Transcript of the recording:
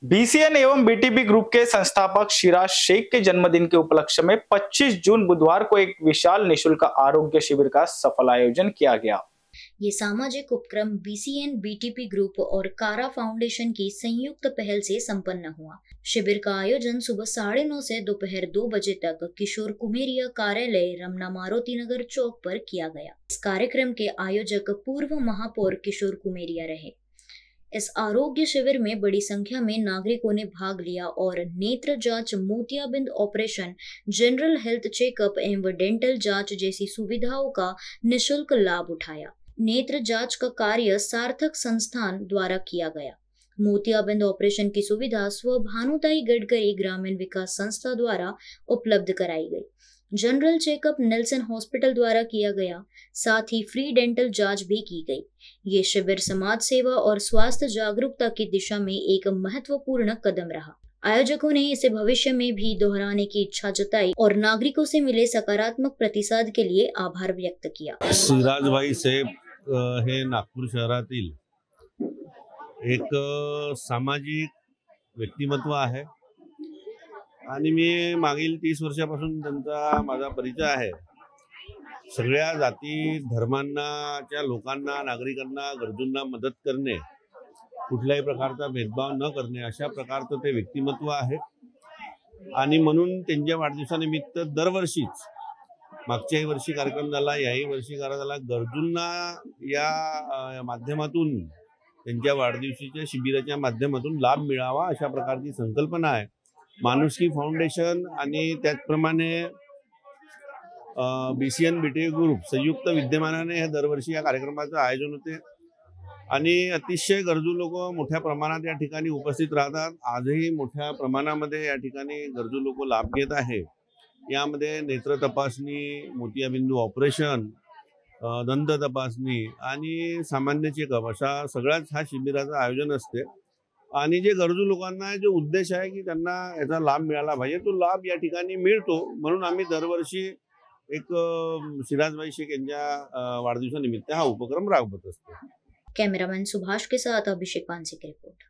BCN एवं BTP group के संस्थापक शिराज शेख के जन्मदिन के उपलक्ष्य में 25 जून बुधवार को एक विशाल निशुल्क आरोग्य शिविर का सफल आयोजन किया गया। ये सामाजिक उपक्रम बीसीएन बीटीपी ग्रुप और कारा फाउंडेशन की संयुक्त पहल से संपन्न हुआ। शिविर का आयोजन सुबह 9:30 से दोपहर 2 बजे तक किशोर कुमेरिया कार्यालय रमना मारुति नगर चौक पर किया गया। इस कार्यक्रम के आयोजक पूर्व महापौर किशोर कुमेरिया रहे। इस आरोग्य शिविर में बड़ी संख्या में नागरिकों ने भाग लिया और नेत्र जांच, मोतियाबिंद ऑपरेशन, जनरल हेल्थ चेकअप एवं डेंटल जांच जैसी सुविधाओं का निशुल्क लाभ उठाया। नेत्र जांच का कार्य सार्थक संस्थान द्वारा किया गया। मोतियाबिंद ऑपरेशन की सुविधा स्व भानुताई गडकरी ग्रामीण विकास संस्था द्वारा उपलब्ध कराई गई। जनरल चेकअप नेल्सन हॉस्पिटल द्वारा किया गया। साथ ही फ्री डेंटल जांच भी की गई। ये शिविर समाज सेवा और स्वास्थ्य जागरूकता की दिशा में एक महत्वपूर्ण कदम रहा। आयोजकों ने इसे भविष्य में भी दोहराने की इच्छा जताई और नागरिकों से मिले सकारात्मक प्रतिसाद के लिए आभार व्यक्त किया। शिराजभाई शेख हे नागपूर शहरातील एक सामाजिक व्यक्तिमत्व आहे आणि मी मागील 30 वर्षापासून त्यांचा माझा परिचय आहे। सगळ्या जाती धर्मांच्या लोकांना, नागरिकांना, गरजूंना मदत करणे, कुठल्याही प्रकारचा भेदभाव न करणे अशा प्रकारचं ते व्यक्तिमत्व आहे। आणि म्हणून त्यांच्या वाढदिवसानिमित्त दरवर्षीच मागच्याही वर्षी कार्यक्रम झाला, याही वर्षी कार्यक्रम झाला, गरजूंना या माध्यमातून त्यांच्या वाढदिवशीच्या शिबिराच्या माध्यमातून लाभ मिळावा अशा प्रकारची संकल्पना आहे। मानुषकी फाउंडेशन आणि त्याचप्रमाणे बीसीएन बीटीपी ग्रुप संयुक्त विद्यमानाने हे दरवर्षी या कार्यक्रमाचं आयोजन होते आणि अतिशय गरजू लोक मोठ्या प्रमाणात या ठिकाणी उपस्थित राहतात। आजही मोठ्या प्रमाणामध्ये या ठिकाणी गरजू लोक लाभ घेत आहे। यामध्ये नेत्र तपासणी, मोतियाबिंदू ऑपरेशन, दंत तपासणी आणि सामान्य चेकअप अशा सगळ्याच हा शिबिराचं आयोजन असते। आणि जे गरजू लोकांना जो उद्देश आहे की त्यांना याचा लाभ मिळाला पाहिजे, तो लाभ या ठिकाणी मिळतो। म्हणून आम्ही दरवर्षी एक शिराजभाई शेख यांच्या वाढदिवसानिमित्त हा उपक्रम राबवत असतो। कैमरामैन सुभाष के साथ अभिषेक पानसे की रिपोर्ट।